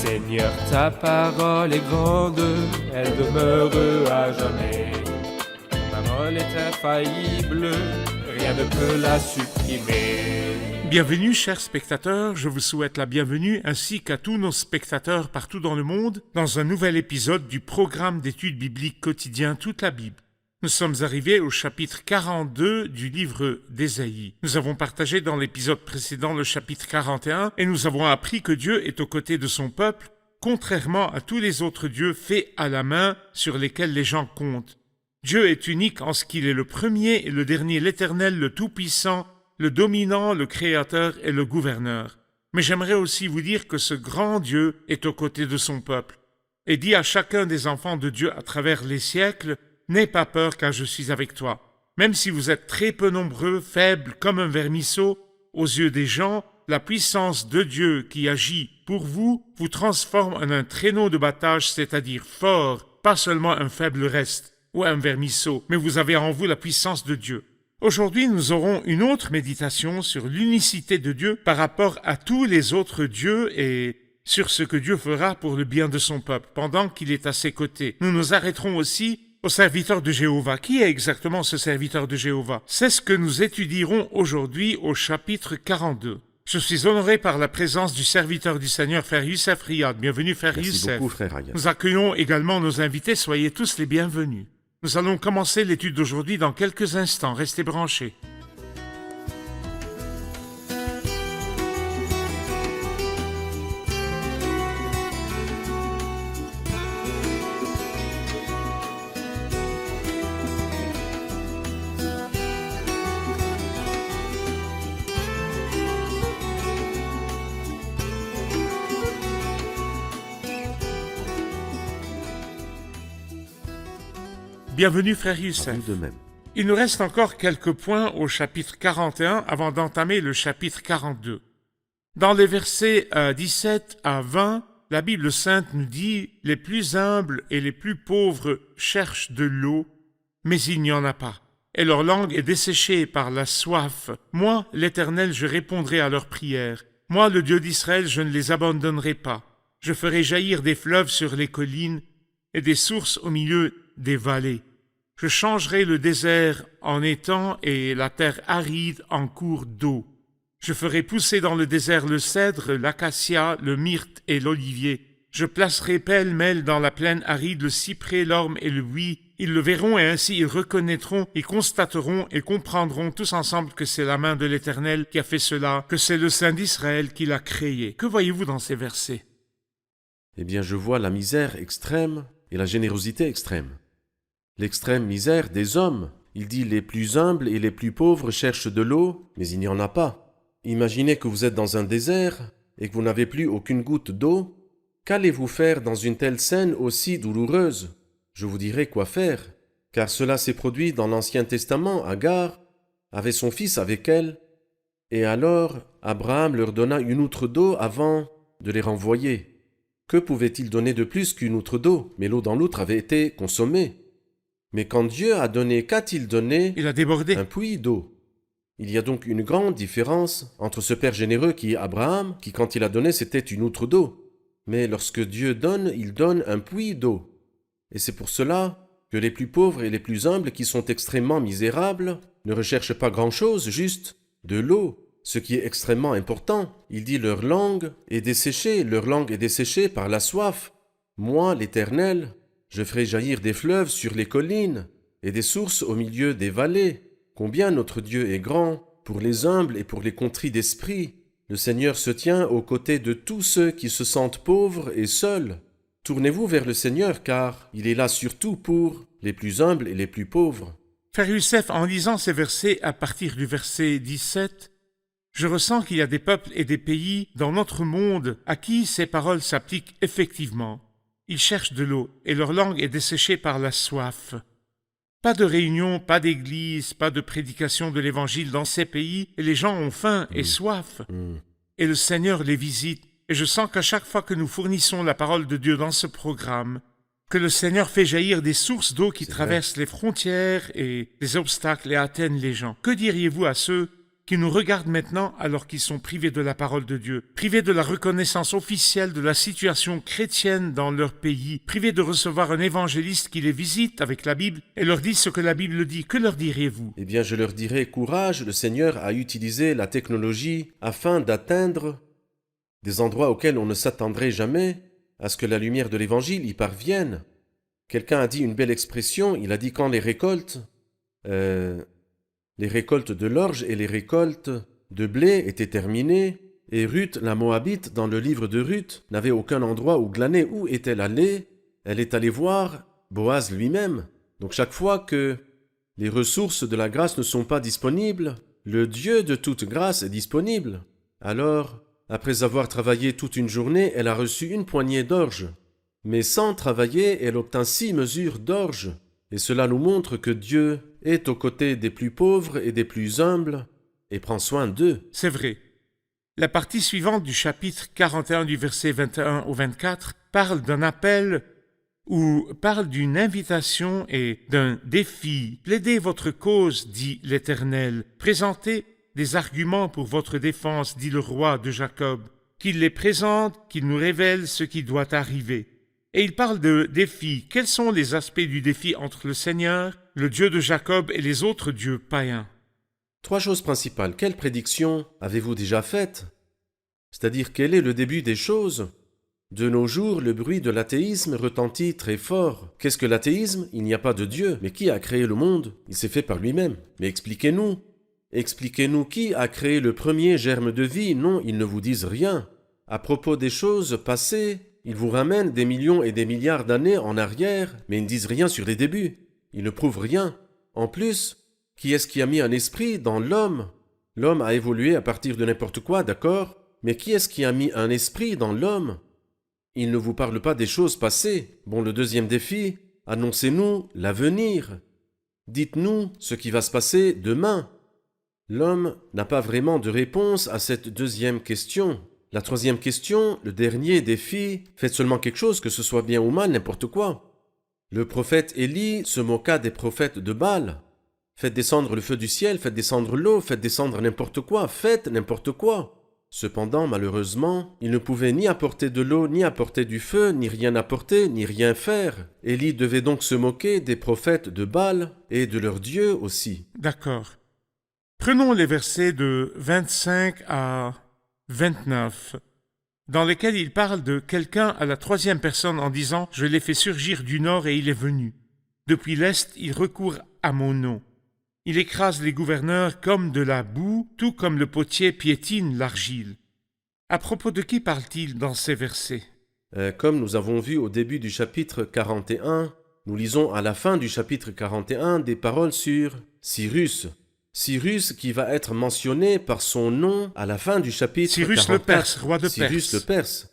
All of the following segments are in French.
Seigneur, ta parole est grande, elle demeure à jamais. Ta parole est infaillible, rien ne peut la supprimer. Bienvenue, chers spectateurs, je vous souhaite la bienvenue ainsi qu'à tous nos spectateurs partout dans le monde dans un nouvel épisode du programme d'études bibliques quotidien Toute la Bible. Nous sommes arrivés au chapitre 42 du livre d'Ésaïe. Nous avons partagé dans l'épisode précédent le chapitre 41 et nous avons appris que Dieu est aux côtés de son peuple, contrairement à tous les autres dieux faits à la main sur lesquels les gens comptent. Dieu est unique en ce qu'il est le premier et le dernier, l'Éternel, le Tout-Puissant, le dominant, le créateur et le gouverneur. Mais j'aimerais aussi vous dire que ce grand Dieu est aux côtés de son peuple et dit à chacun des enfants de Dieu à travers les siècles: n'aie pas peur car je suis avec toi. Même si vous êtes très peu nombreux, faibles comme un vermisseau, aux yeux des gens, la puissance de Dieu qui agit pour vous vous transforme en un traîneau de battage, c'est-à-dire fort, pas seulement un faible reste ou un vermisseau, mais vous avez en vous la puissance de Dieu. Aujourd'hui, nous aurons une autre méditation sur l'unicité de Dieu par rapport à tous les autres dieux et sur ce que Dieu fera pour le bien de son peuple pendant qu'il est à ses côtés. Nous nous arrêterons aussi au serviteur de Jéhovah. Qui est exactement ce serviteur de Jéhovah? C'est ce que nous étudierons aujourd'hui au chapitre 42. Je suis honoré par la présence du serviteur du Seigneur, Frère Youssef Riyad. Bienvenue, Frère Youssef. Merci beaucoup, Frère Riyad. Nous accueillons également nos invités. Soyez tous les bienvenus. Nous allons commencer l'étude d'aujourd'hui dans quelques instants. Restez branchés. Bienvenue, Frère Youssef. Vous de même. Il nous reste encore quelques points au chapitre 41 avant d'entamer le chapitre 42. Dans les versets 17 à 20, la Bible sainte nous dit « Les plus humbles et les plus pauvres cherchent de l'eau, mais il n'y en a pas. Et leur langue est desséchée par la soif. Moi, l'Éternel, je répondrai à leurs prières. Moi, le Dieu d'Israël, je ne les abandonnerai pas. Je ferai jaillir des fleuves sur les collines et des sources au milieu des vallées. Je changerai le désert en étang et la terre aride en cours d'eau. Je ferai pousser dans le désert le cèdre, l'acacia, le myrte et l'olivier. Je placerai pêle-mêle dans la plaine aride le cyprès, l'orme et le buis. Ils le verront et ainsi ils reconnaîtront, ils constateront et comprendront tous ensemble que c'est la main de l'Éternel qui a fait cela, que c'est le Saint d'Israël qui l'a créé. Que voyez-vous dans ces versets? Eh bien, je vois la misère extrême et la générosité extrême. L'extrême misère des hommes. Il dit « Les plus humbles et les plus pauvres cherchent de l'eau, mais il n'y en a pas. » Imaginez que vous êtes dans un désert et que vous n'avez plus aucune goutte d'eau. Qu'allez-vous faire dans une telle scène aussi douloureuse? Je vous dirai quoi faire, car cela s'est produit dans l'Ancien Testament. Agar avait son fils avec elle, et alors Abraham leur donna une outre d'eau avant de les renvoyer. Que pouvait-il donner de plus qu'une outre d'eau? Mais l'eau dans l'outre avait été consommée. Mais quand Dieu a donné, qu'a-t-il donné? Il a débordé. Un puits d'eau. Il y a donc une grande différence entre ce Père généreux qui est Abraham, qui quand il a donné c'était une outre d'eau. Mais lorsque Dieu donne, il donne un puits d'eau. Et c'est pour cela que les plus pauvres et les plus humbles, qui sont extrêmement misérables, ne recherchent pas grand-chose, juste de l'eau. Ce qui est extrêmement important, il dit leur langue est desséchée par la soif. Moi, l'Éternel, je ferai jaillir des fleuves sur les collines et des sources au milieu des vallées. Combien notre Dieu est grand pour les humbles et pour les contris d'esprit. Le Seigneur se tient aux côtés de tous ceux qui se sentent pauvres et seuls. Tournez-vous vers le Seigneur, car il est là surtout pour les plus humbles et les plus pauvres. Frère Youssef, en lisant ces versets à partir du verset 17, je ressens qu'il y a des peuples et des pays dans notre monde à qui ces paroles s'appliquent effectivement. Ils cherchent de l'eau et leur langue est desséchée par la soif. Pas de réunion, pas d'église, pas de prédication de l'évangile dans ces pays et les gens ont faim et soif. Et le Seigneur les visite. Et je sens qu'à chaque fois que nous fournissons la parole de Dieu dans ce programme, que le Seigneur fait jaillir des sources d'eau qui traversent les frontières et les obstacles et atteignent les gens. Que diriez-vous à ceux qui nous regardent maintenant alors qu'ils sont privés de la parole de Dieu, privés de la reconnaissance officielle de la situation chrétienne dans leur pays, privés de recevoir un évangéliste qui les visite avec la Bible et leur dit ce que la Bible dit. Que leur diriez-vous? Eh bien, je leur dirai, courage, le Seigneur a utilisé la technologie afin d'atteindre des endroits auxquels on ne s'attendrait jamais à ce que la lumière de l'Évangile y parvienne. Quelqu'un a dit une belle expression, il a dit quand les récoltes de l'orge et les récoltes de blé étaient terminées, et Ruth, la Moabite, dans le livre de Ruth, n'avait aucun endroit où glaner. Où est-elle allée? Elle est allée voir Boaz lui-même. Donc chaque fois que les ressources de la grâce ne sont pas disponibles, le Dieu de toute grâce est disponible. Alors, après avoir travaillé toute une journée, elle a reçu une poignée d'orge. Mais sans travailler, elle obtint 6 mesures d'orge. Et cela nous montre que Dieu est aux côtés des plus pauvres et des plus humbles et prend soin d'eux. C'est vrai. La partie suivante du chapitre 41 du verset 21 au 24 parle d'un appel ou parle d'une invitation et d'un défi. Plaidez votre cause, dit l'Éternel. Présentez des arguments pour votre défense, dit le roi de Jacob. Qu'il les présente, qu'il nous révèle ce qui doit arriver. Et il parle de défi. Quels sont les aspects du défi entre le Seigneur, le Dieu de Jacob et les autres dieux païens? 3 choses principales. Quelle prédiction avez-vous déjà faite? C'est-à-dire, quel est le début des choses? De nos jours, le bruit de l'athéisme retentit très fort. Qu'est-ce que l'athéisme? Il n'y a pas de Dieu. Mais qui a créé le monde? Il s'est fait par lui-même. Mais expliquez-nous. Expliquez-nous qui a créé le premier germe de vie. Non, ils ne vous disent rien. À propos des choses passées, ils vous ramènent des millions et des milliards d'années en arrière, mais ils ne disent rien sur les débuts. Ils ne prouvent rien. En plus, qui est-ce qui a mis un esprit dans l'homme? L'homme a évolué à partir de n'importe quoi, d'accord? Mais qui est-ce qui a mis un esprit dans l'homme? Il ne vous parle pas des choses passées. Bon, le deuxième défi, annoncez-nous l'avenir. Dites-nous ce qui va se passer demain. L'homme n'a pas vraiment de réponse à cette deuxième question. La troisième question, le dernier défi, faites seulement quelque chose, que ce soit bien ou mal, n'importe quoi. Le prophète Élie se moqua des prophètes de Baal. Faites descendre le feu du ciel, faites descendre l'eau, faites descendre n'importe quoi, faites n'importe quoi. Cependant, malheureusement, il ne pouvait ni apporter de l'eau, ni apporter du feu, ni rien apporter, ni rien faire. Élie devait donc se moquer des prophètes de Baal et de leur Dieu aussi. D'accord. Prenons les versets de 25 à 29, dans lesquels il parle de quelqu'un à la 3e personne en disant « Je l'ai fait surgir du nord et il est venu. Depuis l'est, il recourt à mon nom. Il écrase les gouverneurs comme de la boue, tout comme le potier piétine l'argile. » À propos de qui parle-t-il dans ces versets? Comme nous avons vu au début du chapitre 41, nous lisons à la fin du chapitre 41 des paroles sur Cyrus. Cyrus qui va être mentionné par son nom à la fin du chapitre Cyrus 44. le Perse, roi de Cyrus Perse.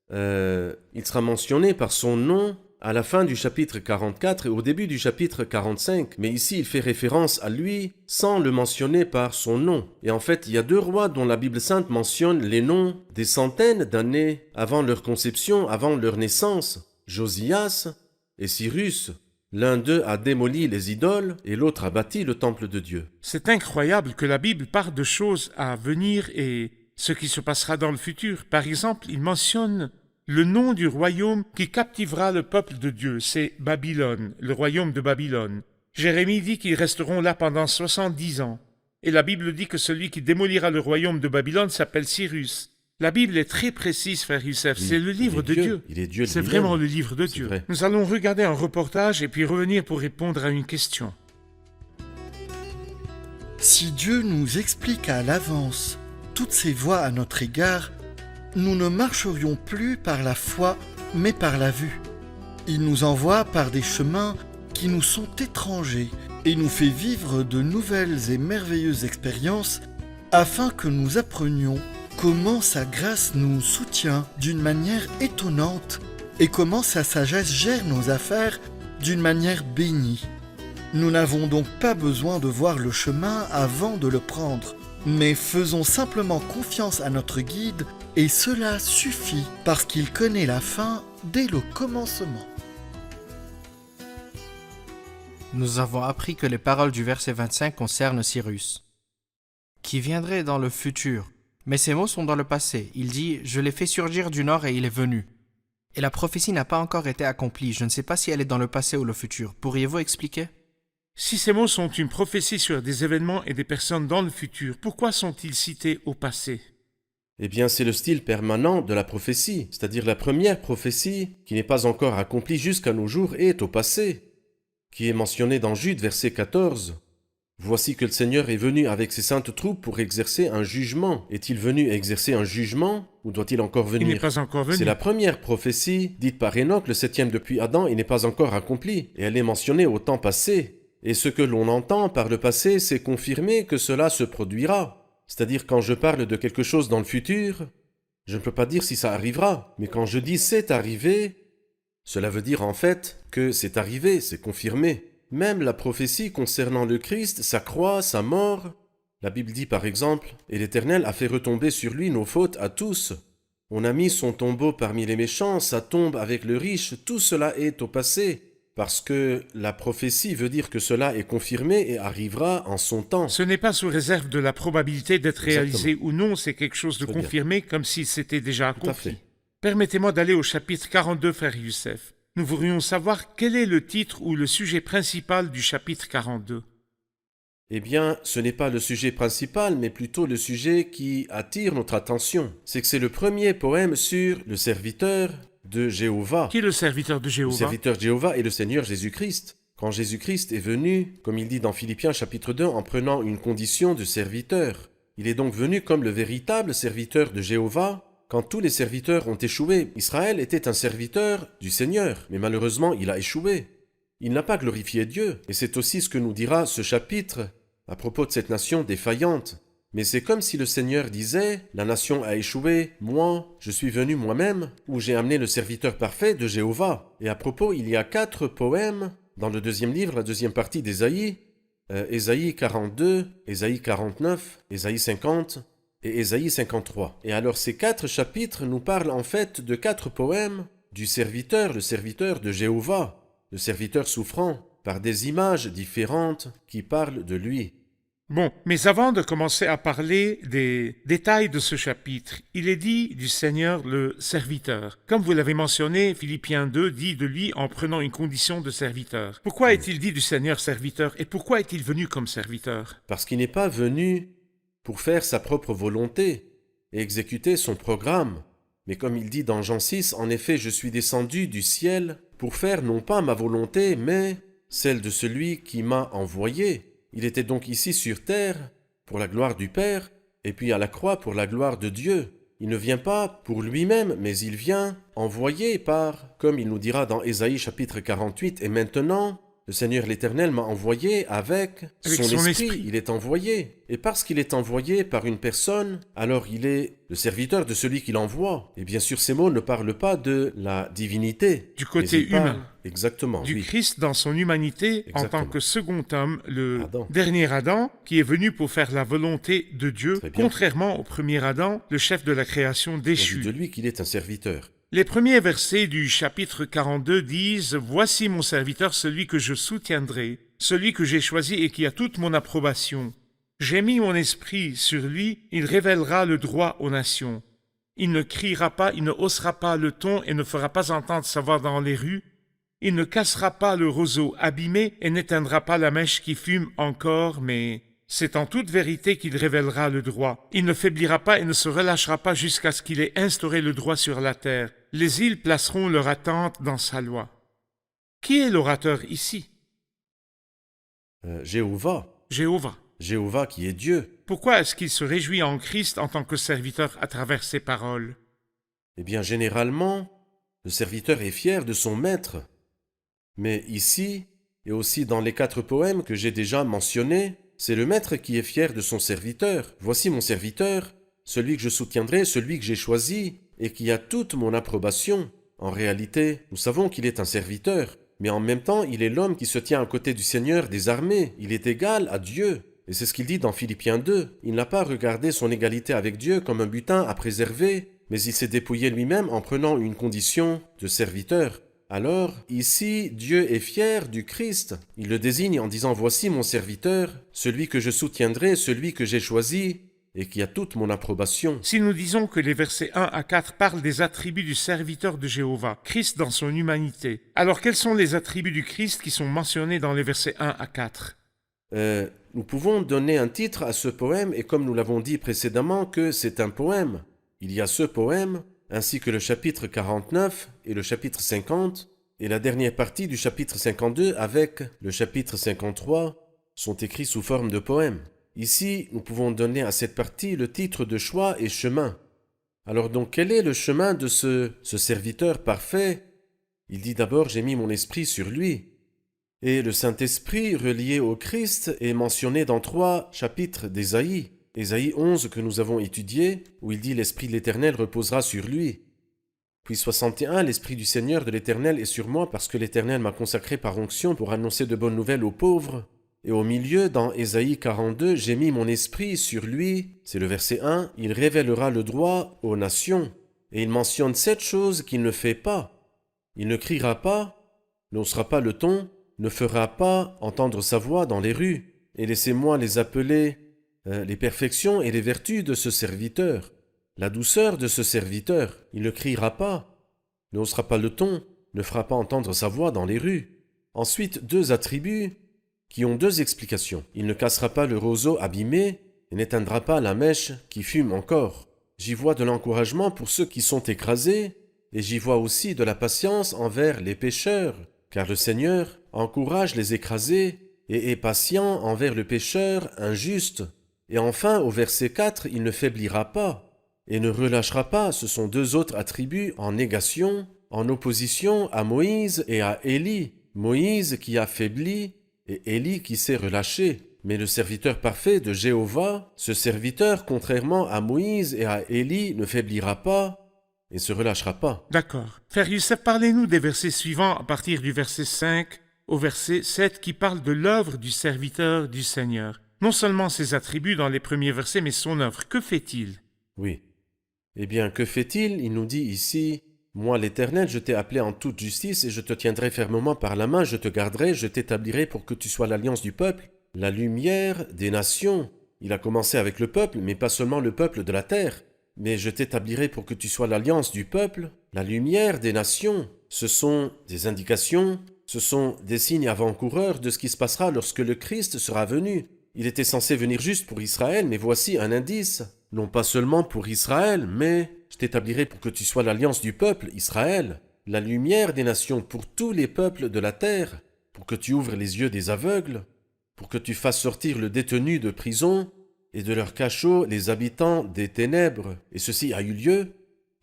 le Perse. Il sera mentionné par son nom à la fin du chapitre 44 et au début du chapitre 45. Mais ici, il fait référence à lui sans le mentionner par son nom. Et en fait, il y a 2 rois dont la Bible sainte mentionne les noms des centaines d'années avant leur conception, avant leur naissance. Josias et Cyrus. L'un d'eux a démoli les idoles et l'autre a bâti le temple de Dieu. C'est incroyable que la Bible parle de choses à venir et ce qui se passera dans le futur. Par exemple, il mentionne le nom du royaume qui captivera le peuple de Dieu. C'est Babylone, le royaume de Babylone. Jérémie dit qu'ils resteront là pendant 70 ans. Et la Bible dit que celui qui démolira le royaume de Babylone s'appelle Cyrus. La Bible est très précise, frère Youssef. Oui, c'est le livre de Dieu. Il est Dieu C'est lui-même. vraiment le livre de C'est Dieu. vrai. Nous allons regarder un reportage et puis revenir pour répondre à une question. Si Dieu nous explique à l'avance toutes ses voies à notre égard, nous ne marcherions plus par la foi, mais par la vue. Il nous envoie par des chemins qui nous sont étrangers et nous fait vivre de nouvelles et merveilleuses expériences afin que nous apprenions comment sa grâce nous soutient d'une manière étonnante et comment sa sagesse gère nos affaires d'une manière bénie. Nous n'avons donc pas besoin de voir le chemin avant de le prendre, mais faisons simplement confiance à notre guide et cela suffit parce qu'il connaît la fin dès le commencement. Nous avons appris que les paroles du verset 25 concernent Cyrus. qui viendrait dans le futur. Mais ces mots sont dans le passé. Il dit « Je l'ai fait surgir du nord et il est venu ». Et la prophétie n'a pas encore été accomplie. Je ne sais pas si elle est dans le passé ou le futur. Pourriez-vous expliquer ? Si ces mots sont une prophétie sur des événements et des personnes dans le futur, pourquoi sont-ils cités au passé ? Eh bien, c'est le style permanent de la prophétie, c'est-à-dire la première prophétie qui n'est pas encore accomplie jusqu'à nos jours est au passé, qui est mentionnée dans Jude verset 14. Voici que le Seigneur est venu avec ses saintes troupes pour exercer un jugement. Est-il venu exercer un jugement ou doit-il encore venir ? Il n'est pas encore venu. C'est la première prophétie dite par Enoch, le 7e depuis Adam, et n'est pas encore accomplie. Et elle est mentionnée au temps passé. Et ce que l'on entend par le passé, c'est confirmer que cela se produira. C'est-à-dire quand je parle de quelque chose dans le futur, je ne peux pas dire si ça arrivera. Mais quand je dis c'est arrivé, cela veut dire en fait que c'est arrivé, c'est confirmé. Même la prophétie concernant le Christ, sa croix, sa mort. La Bible dit par exemple, « Et l'Éternel a fait retomber sur lui nos fautes à tous. On a mis son tombeau parmi les méchants, sa tombe avec le riche, tout cela est au passé. » Parce que la prophétie veut dire que cela est confirmé et arrivera en son temps. Ce n'est pas sous réserve de la probabilité d'être réalisé ou non, c'est quelque chose de Très bien. confirmé comme si c'était déjà Tout à accompli. fait. Permettez-moi d'aller au chapitre 42, frère Youssef. Nous voudrions savoir quel est le titre ou le sujet principal du chapitre 42. Eh bien, ce n'est pas le sujet principal, mais plutôt le sujet qui attire notre attention. C'est que c'est le premier poème sur le serviteur de Jéhovah. Qui est le serviteur de Le Jéhovah? serviteur de Jéhovah est le Seigneur Jésus-Christ. Quand Jésus-Christ est venu, comme il dit dans Philippiens chapitre 2, en prenant une condition de serviteur. Il est donc venu comme le véritable serviteur de Jéhovah. Quand tous les serviteurs ont échoué, Israël était un serviteur du Seigneur, mais malheureusement il a échoué. Il n'a pas glorifié Dieu, et c'est aussi ce que nous dira ce chapitre à propos de cette nation défaillante. Mais c'est comme si le Seigneur disait, la nation a échoué, moi, je suis venu moi-même, où j'ai amené le serviteur parfait de Jéhovah. Et à propos, il y a 4 poèmes dans le deuxième livre, la deuxième partie d'Ésaïe, Ésaïe 42, Ésaïe 49, Ésaïe 50 et Ésaïe 53. Et alors ces 4 chapitres nous parlent en fait de 4 poèmes du serviteur, le serviteur de Jéhovah, le serviteur souffrant, par des images différentes qui parlent de lui. Bon, mais avant de commencer à parler des détails de ce chapitre, il est dit du Seigneur le serviteur. Comme vous l'avez mentionné, Philippiens 2 dit de lui en prenant une condition de serviteur. Pourquoi est-il dit du Seigneur serviteur et pourquoi est-il venu comme serviteur? Parce qu'il n'est pas venu pour faire sa propre volonté et exécuter son programme. Mais comme il dit dans Jean 6, en effet, je suis descendu du ciel pour faire non pas ma volonté, mais celle de celui qui m'a envoyé. Il était donc ici sur terre pour la gloire du Père, et puis à la croix pour la gloire de Dieu. Il ne vient pas pour lui-même, mais il vient envoyé par, comme il nous dira dans Ésaïe chapitre 48, « Et maintenant, le Seigneur l'Éternel m'a envoyé avec son esprit. » Il est envoyé. Et parce qu'il est envoyé par une personne, alors il est le serviteur de celui qui l'envoie. Et bien sûr, ces mots ne parlent pas de la divinité. Du côté mais ils parlent- humain. Exactement, Du oui. Christ dans son humanité en Exactement. tant que second homme, le Adam. dernier Adam, qui est venu pour faire la volonté de Dieu, Très bien. contrairement au premier Adam, le chef de la création On dit déchu. de lui qu'il est un serviteur. Les premiers versets du chapitre 42 disent « Voici mon serviteur, celui que je soutiendrai, celui que j'ai choisi et qui a toute mon approbation. J'ai mis mon esprit sur lui, il révélera le droit aux nations. Il ne criera pas, il ne haussera pas le ton et ne fera pas entendre sa voix dans les rues. Il ne cassera pas le roseau abîmé et n'éteindra pas la mèche qui fume encore, mais c'est en toute vérité qu'il révélera le droit. Il ne faiblira pas et ne se relâchera pas jusqu'à ce qu'il ait instauré le droit sur la terre. Les îles placeront leur attente dans sa loi. » Qui est l'orateur ici? Jéhovah. Jéhovah. Jéhovah qui est Dieu. Pourquoi est-ce qu'il se réjouit en Christ en tant que serviteur à travers ses paroles? Eh bien, généralement, le serviteur est fier de son maître. Mais ici, et aussi dans les 4 poèmes que j'ai déjà mentionnés, c'est le maître qui est fier de son serviteur. Voici mon serviteur, celui que je soutiendrai, celui que j'ai choisi, et qui a toute mon approbation. En réalité, nous savons qu'il est un serviteur, mais en même temps, il est l'homme qui se tient à côté du Seigneur des armées. Il est égal à Dieu. Et c'est ce qu'il dit dans Philippiens 2. Il n'a pas regardé son égalité avec Dieu comme un butin à préserver, mais il s'est dépouillé lui-même en prenant une condition de serviteur. Alors, ici, Dieu est fier du Christ. Il le désigne en disant « Voici mon serviteur, celui que je soutiendrai, celui que j'ai choisi, et qui a toute mon approbation. » Si nous disons que les versets 1 à 4 parlent des attributs du serviteur de Jéhovah, Christ dans son humanité, alors quels sont les attributs du Christ qui sont mentionnés dans les versets 1 à 4 ? Nous pouvons donner un titre à ce poème, et comme nous l'avons dit précédemment que c'est un poème. Il y a ce poème, ainsi que le chapitre 49 et le chapitre 50, et la dernière partie du chapitre 52 avec le chapitre 53 sont écrits sous forme de poème. Ici, nous pouvons donner à cette partie le titre de choix et chemin. Alors donc, quel est le chemin de ce serviteur parfait ? Il dit d'abord « J'ai mis mon esprit sur lui ». Et le Saint-Esprit relié au Christ est mentionné dans 3 chapitres d'Ésaïe. Ésaïe 11 que nous avons étudié, où il dit « L'Esprit de l'Éternel reposera sur lui ». Puis 61, « L'Esprit du Seigneur de l'Éternel est sur moi parce que l'Éternel m'a consacré par onction pour annoncer de bonnes nouvelles aux pauvres. » Et au milieu, dans Ésaïe 42, « J'ai mis mon esprit sur lui », c'est le verset 1, « Il révélera le droit aux nations. » Et il mentionne 7 choses qu'il ne fait pas. Il ne criera pas, n'haussera pas le ton, ne fera pas entendre sa voix dans les rues. Et laissez-moi les appeler les perfections et les vertus de ce serviteur, la douceur de ce serviteur. Il ne criera pas, ne haussera pas le ton, ne fera pas entendre sa voix dans les rues. Ensuite, 2 attributs qui ont 2 explications. Il ne cassera pas le roseau abîmé et n'éteindra pas la mèche qui fume encore. J'y vois de l'encouragement pour ceux qui sont écrasés, et j'y vois aussi de la patience envers les pécheurs, car le Seigneur encourage les écrasés et est patient envers le pécheur injuste. Et enfin, au verset 4, il ne faiblira pas et ne relâchera pas. Ce sont 2 autres attributs en négation, en opposition à Moïse et à Élie. Moïse qui a faibli et Élie qui s'est relâché. Mais le serviteur parfait de Jéhovah, ce serviteur, contrairement à Moïse et à Élie, ne faiblira pas et ne se relâchera pas. D'accord. Frère Youssef, parlez-nous des versets suivants à partir du verset 5 au verset 7 qui parlent de l'œuvre du serviteur du Seigneur. Non seulement ses attributs dans les premiers versets, mais son œuvre. Que fait-il ? Oui. Eh bien, que fait-il ? Il nous dit ici « Moi, l'Éternel, je t'ai appelé en toute justice et je te tiendrai fermement par la main, je te garderai, je t'établirai pour que tu sois l'alliance du peuple, la lumière des nations. » Il a commencé avec le peuple, mais pas seulement le peuple de la terre. Mais je t'établirai pour que tu sois l'alliance du peuple, la lumière des nations. Ce sont des indications, ce sont des signes avant-coureurs de ce qui se passera lorsque le Christ sera venu. Il était censé venir juste pour Israël, mais voici un indice. Non pas seulement pour Israël, mais je t'établirai pour que tu sois l'alliance du peuple, Israël, la lumière des nations pour tous les peuples de la terre, pour que tu ouvres les yeux des aveugles, pour que tu fasses sortir le détenu de prison, et de leur cachot les habitants des ténèbres. Et ceci a eu lieu.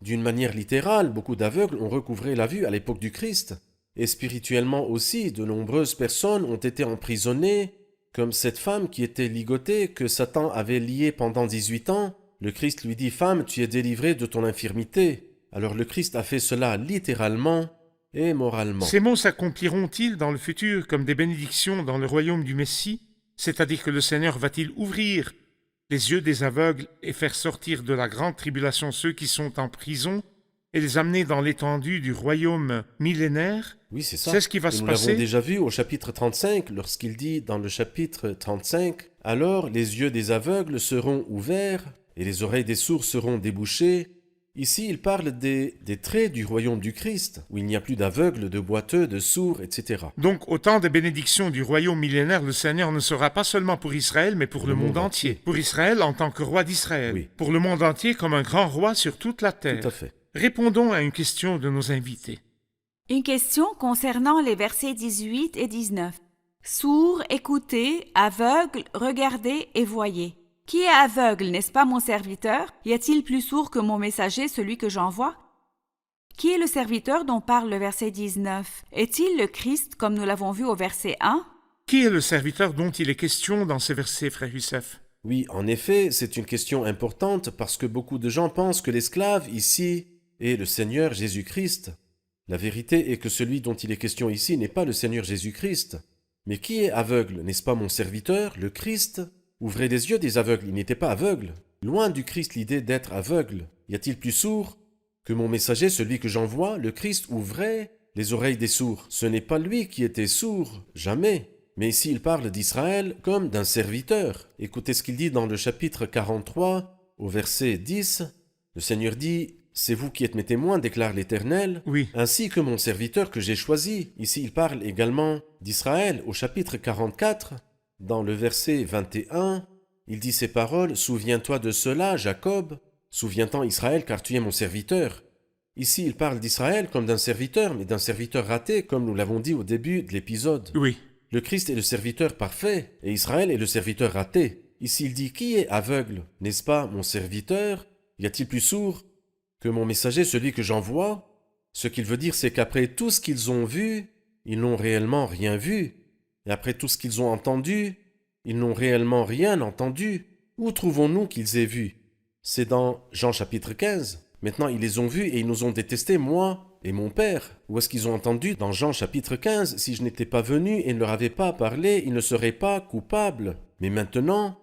D'une manière littérale, beaucoup d'aveugles ont recouvré la vue à l'époque du Christ. Et spirituellement aussi, de nombreuses personnes ont été emprisonnées, comme cette femme qui était ligotée, que Satan avait liée pendant 18 ans. Le Christ lui dit « Femme, tu es délivrée de ton infirmité ». Alors le Christ a fait cela littéralement et moralement. Ces mots s'accompliront-ils dans le futur comme des bénédictions dans le royaume du Messie ? C'est-à-dire que le Seigneur va-t-il ouvrir les yeux des aveugles et faire sortir de la grande tribulation ceux qui sont en prison et les amener dans l'étendue du royaume millénaire? Oui, c'est ça. C'est ce qui va se nous passer. l'avons déjà vu au chapitre 35, lorsqu'il dit dans le chapitre 35, « Alors les yeux des aveugles seront ouverts et les oreilles des sourds seront débouchées. » Ici, il parle des traits du royaume du Christ, où il n'y a plus d'aveugles, de boiteux, de sourds, etc. Donc, au temps des bénédictions du royaume millénaire, le Seigneur ne sera pas seulement pour Israël, mais pour le monde entier. Pour Israël en tant que roi d'Israël. Oui. Pour le monde entier comme un grand roi sur toute la terre. Tout à fait. Répondons à une question de nos invités. Une question concernant les versets 18 et 19. Sourds, écoutez, aveugles, regardez et voyez. Qui est aveugle, n'est-ce pas mon serviteur? Y a-t-il plus sourd que mon messager, celui que j'envoie? Qui est le serviteur dont parle le verset 19? Est-il le Christ, comme nous l'avons vu au verset 1? Qui est le serviteur dont il est question dans ces versets, frère Youssef? Oui, en effet, c'est une question importante parce que beaucoup de gens pensent que l'esclave ici est le Seigneur Jésus-Christ. La vérité est que celui dont il est question ici n'est pas le Seigneur Jésus-Christ. Mais qui est aveugle? N'est-ce pas mon serviteur, le Christ? Ouvrez les yeux des aveugles, il n'était pas aveugle. Loin du Christ l'idée d'être aveugle. Y a-t-il plus sourd que mon messager, celui que j'envoie? Le Christ ouvrait les oreilles des sourds. Ce n'est pas lui qui était sourd, jamais. Mais ici il parle d'Israël comme d'un serviteur. Écoutez ce qu'il dit dans le chapitre 43, au verset 10. Le Seigneur dit « C'est vous qui êtes mes témoins, déclare l'Éternel, Oui. ainsi que mon serviteur que j'ai choisi. » Ici il parle également d'Israël au chapitre 44, dans le verset 21. Il dit ces paroles « Souviens-toi de cela, Jacob, souviens-t'en Israël, car tu es mon serviteur. » Ici, il parle d'Israël comme d'un serviteur, mais d'un serviteur raté, comme nous l'avons dit au début de l'épisode. Oui. Le Christ est le serviteur parfait, et Israël est le serviteur raté. Ici, il dit « Qui est aveugle? N'est-ce pas mon serviteur? Y a-t-il plus sourd que mon messager, celui que j'envoie ?» Ce qu'il veut dire, c'est qu'après tout ce qu'ils ont vu, ils n'ont réellement rien vu. Et après tout ce qu'ils ont entendu, ils n'ont réellement rien entendu. Où trouvons-nous qu'ils aient vu? C'est dans Jean chapitre 15. Maintenant, ils les ont vus et ils nous ont détestés, moi et mon Père. Où est-ce qu'ils ont entendu? Dans Jean chapitre 15. Si je n'étais pas venu et ne leur avais pas parlé, ils ne seraient pas coupables. Mais maintenant,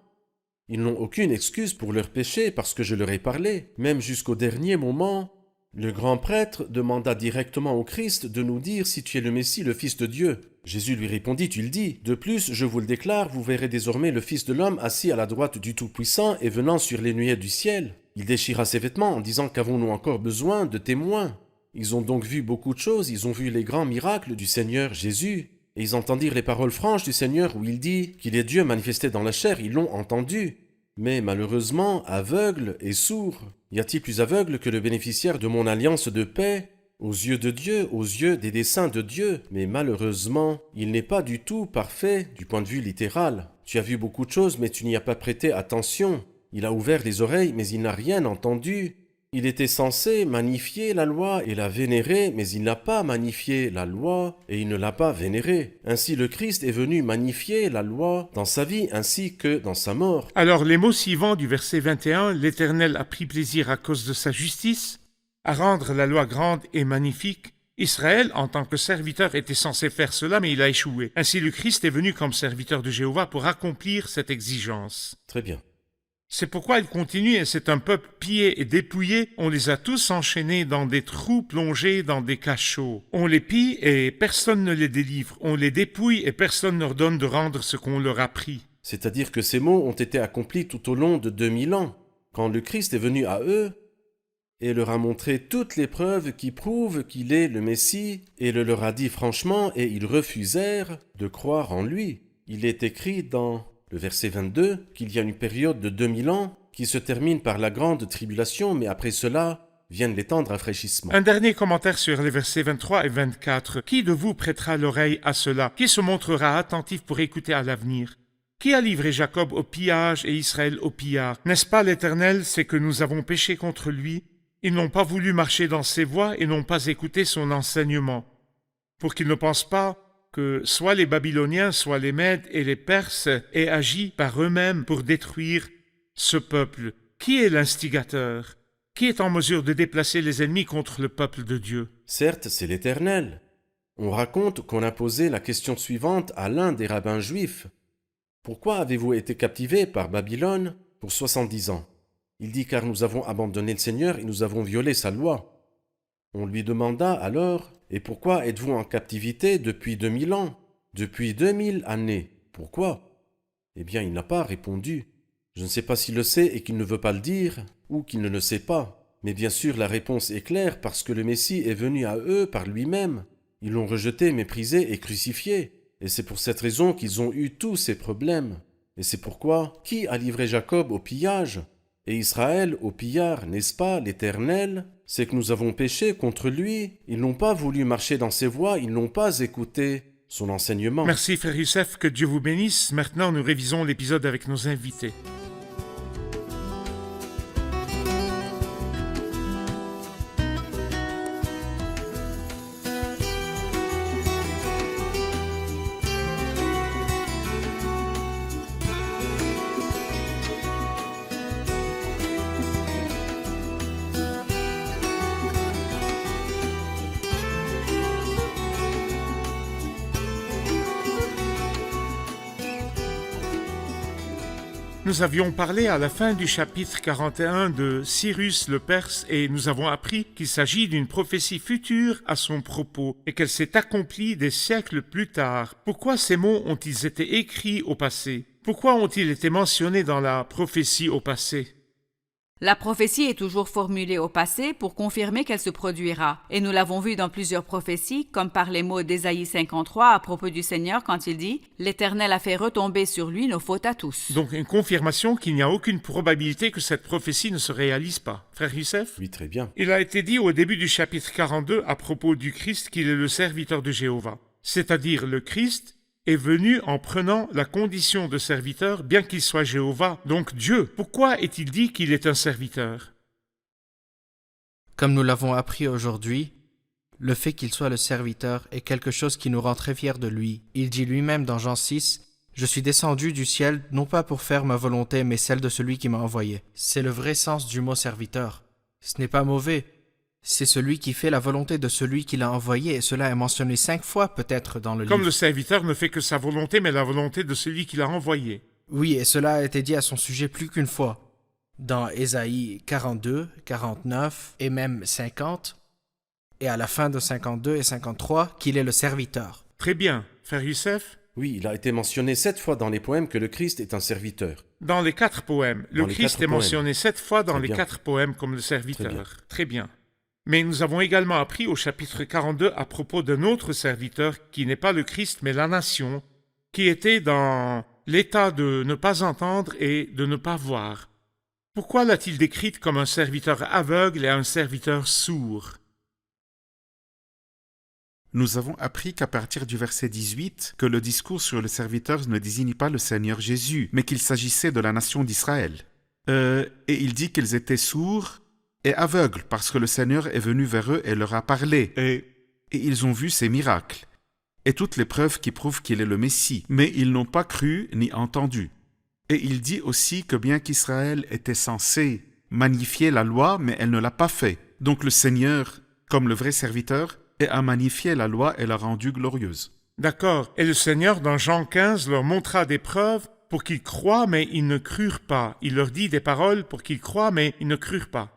ils n'ont aucune excuse pour leur péché parce que je leur ai parlé. Même jusqu'au dernier moment, le grand prêtre demanda directement au Christ de nous dire si tu es le Messie, le Fils de Dieu. Jésus lui répondit, tu le dis. De plus, je vous le déclare, vous verrez désormais le Fils de l'homme assis à la droite du Tout-Puissant et venant sur les nuées du ciel. Il déchira ses vêtements en disant qu'avons-nous encore besoin de témoins? Ils ont donc vu beaucoup de choses, ils ont vu les grands miracles du Seigneur Jésus. Et ils entendirent les paroles franches du Seigneur où il dit qu'il est Dieu manifesté dans la chair, ils l'ont entendu. Mais malheureusement, aveugle et sourd. Y a-t-il plus aveugle que le bénéficiaire de mon alliance de paix? Aux yeux de Dieu, aux yeux des desseins de Dieu. Mais malheureusement, il n'est pas du tout parfait du point de vue littéral. Tu as vu beaucoup de choses, mais tu n'y as pas prêté attention. Il a ouvert les oreilles, mais il n'a rien entendu. Il était censé magnifier la loi et la vénérer, mais il n'a pas magnifié la loi et il ne l'a pas vénérée. Ainsi le Christ est venu magnifier la loi dans sa vie ainsi que dans sa mort. Alors les mots suivants du verset 21, « L'Éternel a pris plaisir à cause de sa justice, à rendre la loi grande et magnifique. » Israël, en tant que serviteur, était censé faire cela, mais il a échoué. Ainsi le Christ est venu comme serviteur de Jéhovah pour accomplir cette exigence. Très bien. C'est pourquoi il continue, et c'est un peuple pillé et dépouillé. On les a tous enchaînés dans des trous plongés dans des cachots. On les pille et personne ne les délivre. On les dépouille et personne ne leur donne de rendre ce qu'on leur a pris. C'est-à-dire que ces mots ont été accomplis tout au long de 2000 ans, quand le Christ est venu à eux et leur a montré toutes les preuves qui prouvent qu'il est le Messie, et le leur a dit franchement, et ils refusèrent de croire en lui. Il est écrit dans le verset 22, qu'il y a une période de 2000 ans qui se termine par la grande tribulation, mais après cela viennent les temps de rafraîchissement. Un dernier commentaire sur les versets 23 et 24. Qui de vous prêtera l'oreille à cela? Qui se montrera attentif pour écouter à l'avenir? Qui a livré Jacob au pillage et Israël au pillard? N'est-ce pas l'Éternel, c'est que nous avons péché contre lui? Ils n'ont pas voulu marcher dans ses voies et n'ont pas écouté son enseignement. Pour qu'ils ne pensent pas que soit les Babyloniens, soit les Mèdes et les Perses aient agi par eux-mêmes pour détruire ce peuple. Qui est l'instigateur? Qui est en mesure de déplacer les ennemis contre le peuple de Dieu? Certes, c'est l'Éternel. On raconte qu'on a posé la question suivante à l'un des rabbins juifs. Pourquoi avez-vous été captivés par Babylone pour 70 ans? Il dit car nous avons abandonné le Seigneur et nous avons violé sa loi. On lui demanda alors, et pourquoi êtes-vous en captivité depuis 2000 ans? Depuis 2000 années. Pourquoi? Eh bien, il n'a pas répondu. Je ne sais pas s'il le sait et qu'il ne veut pas le dire, ou qu'il ne le sait pas. Mais bien sûr, la réponse est claire parce que le Messie est venu à eux par lui-même. Ils l'ont rejeté, méprisé et crucifié. Et c'est pour cette raison qu'ils ont eu tous ces problèmes. Et c'est pourquoi, qui a livré Jacob au pillage et Israël au pillard, n'est-ce pas l'Éternel? C'est que nous avons péché contre lui. Ils n'ont pas voulu marcher dans ses voies, ils n'ont pas écouté son enseignement. Merci frère Youssef, que Dieu vous bénisse. Maintenant, nous révisons l'épisode avec nos invités. Nous avions parlé à la fin du chapitre 41 de Cyrus le Perse et nous avons appris qu'il s'agit d'une prophétie future à son propos et qu'elle s'est accomplie des siècles plus tard. Pourquoi ces mots ont-ils été écrits au passé? Pourquoi ont-ils été mentionnés dans la prophétie au passé? La prophétie est toujours formulée au passé pour confirmer qu'elle se produira. Et nous l'avons vu dans plusieurs prophéties, comme par les mots d'Ésaïe 53 à propos du Seigneur quand il dit « L'Éternel a fait retomber sur lui nos fautes à tous ». Donc une confirmation qu'il n'y a aucune probabilité que cette prophétie ne se réalise pas. Frère Youssef? Oui, très bien. Il a été dit au début du chapitre 42 à propos du Christ qu'il est le serviteur de Jéhovah. C'est-à-dire le Christ est venu en prenant la condition de serviteur, bien qu'il soit Jéhovah, donc Dieu. Pourquoi est-il dit qu'il est un serviteur? Comme nous l'avons appris aujourd'hui, le fait qu'il soit le serviteur est quelque chose qui nous rend très fiers de lui. Il dit lui-même dans Jean 6, « Je suis descendu du ciel, non pas pour faire ma volonté, mais celle de celui qui m'a envoyé. » C'est le vrai sens du mot serviteur. Ce n'est pas mauvais. C'est celui qui fait la volonté de celui qui l'a envoyé, et cela est mentionné 5 fois peut-être dans le livre. Comme le serviteur ne fait que sa volonté, mais la volonté de celui qui l'a envoyé. Oui, et cela a été dit à son sujet plus qu'une fois. Dans Ésaïe 42, 49 et même 50, et à la fin de 52 et 53, qu'il est le serviteur. Très bien. Frère Youssef? Oui, il a été mentionné 7 fois dans les poèmes que le Christ est un serviteur. Dans les 4 poèmes. Le Dans les Christ 4 est mentionné poèmes. 7 fois dans Très les bien. 4 poèmes comme le serviteur. Très bien. Très bien. Mais nous avons également appris au chapitre 42 à propos d'un autre serviteur qui n'est pas le Christ mais la nation, qui était dans l'état de ne pas entendre et de ne pas voir. Pourquoi l'a-t-il décrite comme un serviteur aveugle et un serviteur sourd? Nous avons appris qu'à partir du verset 18, que le discours sur le serviteur ne désigne pas le Seigneur Jésus, mais qu'il s'agissait de la nation d'Israël. Et il dit qu'ils étaient sourds et aveugles parce que le Seigneur est venu vers eux et leur a parlé. Et ils ont vu ses miracles et toutes les preuves qui prouvent qu'il est le Messie, mais ils n'ont pas cru ni entendu. Et il dit aussi que bien qu'Israël était censé magnifier la loi, mais elle ne l'a pas fait. Donc le Seigneur, comme le vrai serviteur, a magnifié la loi et l'a rendue glorieuse. D'accord. Et le Seigneur, dans Jean 15, leur montra des preuves pour qu'ils croient, mais ils ne crurent pas. Il leur dit des paroles pour qu'ils croient, mais ils ne crurent pas.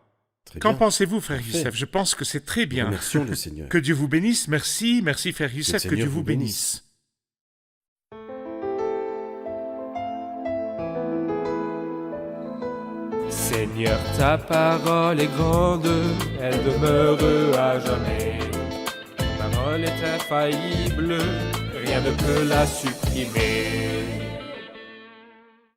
Très Qu'en bien. pensez-vous, frère Parfait. Youssef? Je pense que c'est très bien. Remercions le Seigneur. Que Dieu vous bénisse. Merci, merci, frère Youssef. Que Seigneur Dieu vous vous bénisse. Seigneur, ta parole est grande, elle demeure à jamais. Ta parole est infaillible, rien ne peut la supprimer.